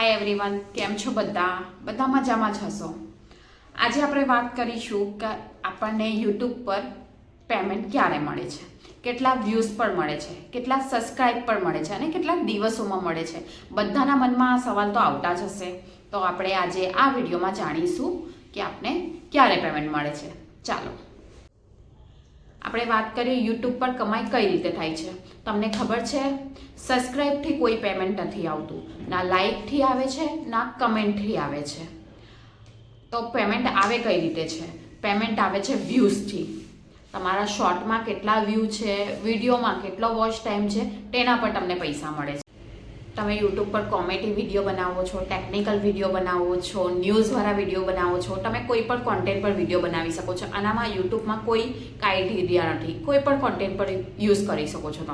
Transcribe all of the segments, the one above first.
Hi everyone, કેમ છો બધા મજામાં જ હશો। આજે આપણે વાત કરીશું કે આપણને યુટ્યુબ પર પેમેન્ટ ક્યારે મળે છે, કેટલા વ્યૂઝ પર મળે છે, કેટલા સબસ્ક્રાઇબ પર મળે છે અને કેટલા દિવસોમાં મળે છે। બધાના મનમાં આ સવાલ તો આવતા જ હશે। તો આપણે આજે આ વિડીયોમાં જાણીશું કે આપને ક્યારે પેમેન્ટ મળે છે। ચાલો આપણે વાત કરીએ યુટ્યુબ પર કમાઈ કઈ રીતે થાય છે। તમને ખબર છે, સબસ્ક્રાઇબથી કોઈ પેમેન્ટ નથી આવતું, ના લાઇકથી આવે છે, ના કમેન્ટથી આવે છે। તો પેમેન્ટ આવે કઈ રીતે છે? પેમેન્ટ આવે છે વ્યૂઝથી। તમારા શોર્ટમાં કેટલા વ્યૂ છે, વિડીયોમાં કેટલો વોચ ટાઈમ છે, તેના પર તમને પૈસા મળે છે। તમે યુટ્યુબ પર કોમેડી વિડીયો બનાવો છો, ટેકનિકલ વિડીયો બનાવો છો, ન્યૂઝવાળા વિડીયો બનાવો છો, તમે કોઈ પણ કોન્ટેન્ટ પર વિડીયો બનાવી શકો છો। આનામાં યુટ્યુબમાં કોઈ ક્રાઇટેરિયા નથી, કોઈ પણ કોન્ટેન્ટ પર યુઝ કરી શકો છો।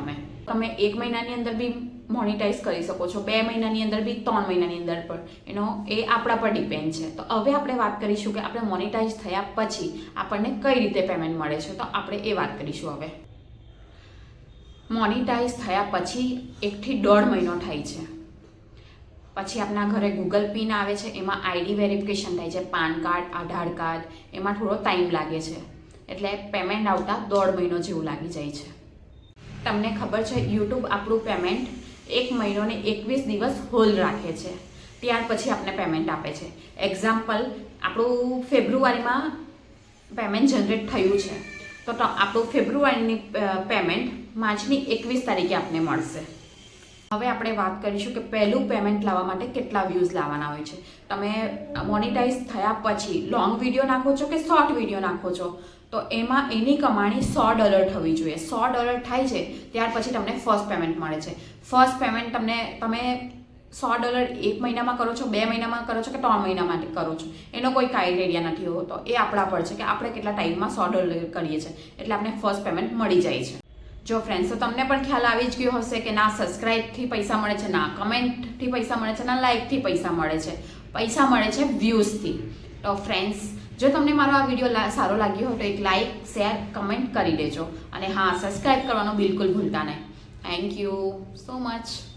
તમે 1 મહિનાની અંદર બી મોનિટાઈઝ કરી શકો છો, 2 મહિનાની અંદર બી, 3 મહિનાની અંદર પણ એ આપણા પર ડિપેન્ડ છે। તો હવે આપણે વાત કરીશું કે આપણે મોનિટાઈઝ થયા પછી આપણને કઈ રીતે પેમેન્ટ મળે છે। તો આપણે એ વાત કરીશું હવે। મોનિટાઈઝ થયા પછી 1 થી 1.5 મહિનો થાય છે। પછી આપણા ઘરે ગૂગલ પિન આવે છે, એમાં આઈડી વેરિફિકેશન થાય છે, પાન કાર્ડ, આધાર કાર્ડ, એમાં થોડો ટાઈમ લાગે છે, એટલે પેમેન્ટ આવતા 1.5 મહિનો જેવું લાગી જાય છે। તમને ખબર છે, યુટ્યુબ આપણું પેમેન્ટ 1 મહિનો ને 21 દિવસ હોલ્ડ રાખે છે, ત્યાર પછી આપણને પેમેન્ટ આપે છે। એક્ઝામ્પલ, આપણું ફેબ્રુઆરીમાં પેમેન્ટ જનરેટ થયું છે, તો આપણું ફેબ્રુઆરીની પેમેન્ટ માર્ચની 21 તારીખે આપને મળશે। હવે આપણે વાત કરીશું કે પહેલું પેમેન્ટ લાવવા માટે કેટલા વ્યૂઝ લાવવાના હોય છે। તમે મોનિટાઈઝ થયા પછી લોંગ વિડીયો નાખો છો કે શોર્ટ વિડીયો નાખો છો, તો એમાં એની કમાણી $100 થવી જોઈએ। $100 થાય છે ત્યાર પછી તમને ફર્સ્ટ પેમેન્ટ મળે છે। ફર્સ્ટ પેમેન્ટ તમે $100 1 મહિનામાં કરો છો, 2 મહિનામાં કરો છો કે 3 મહિનામાં કરો છો, એનો કોઈ ક્રાઇટેરિયા નથી હોતો। એ આપણા પર છે કે આપણે કેટલા ટાઈમમાં $100 કરીએ છીએ, એટલે આપણે ફર્સ્ટ પેમેન્ટ મળી જાય છે। જો ફ્રેન્ડ્સ, તો તમને પણ ખ્યાલ આવી જ ગયો હશે કે ના સબસ્ક્રાઇબથી પૈસા મળે છે, ના કમેન્ટથી પૈસા મળે છે, ના લાઇકથી પૈસા મળે છે, પૈસા મળે છે વ્યૂઝથી। તો ફ્રેન્ડ્સ, જો તમને મારો આ વિડીયો સારો લાગ્યો હોય તો એક લાઇક, શેર, કમેન્ટ કરી દેજો, અને હા, સબસ્ક્રાઇબ કરવાનું બિલકુલ ભૂલતા નહીં। Thank you so much.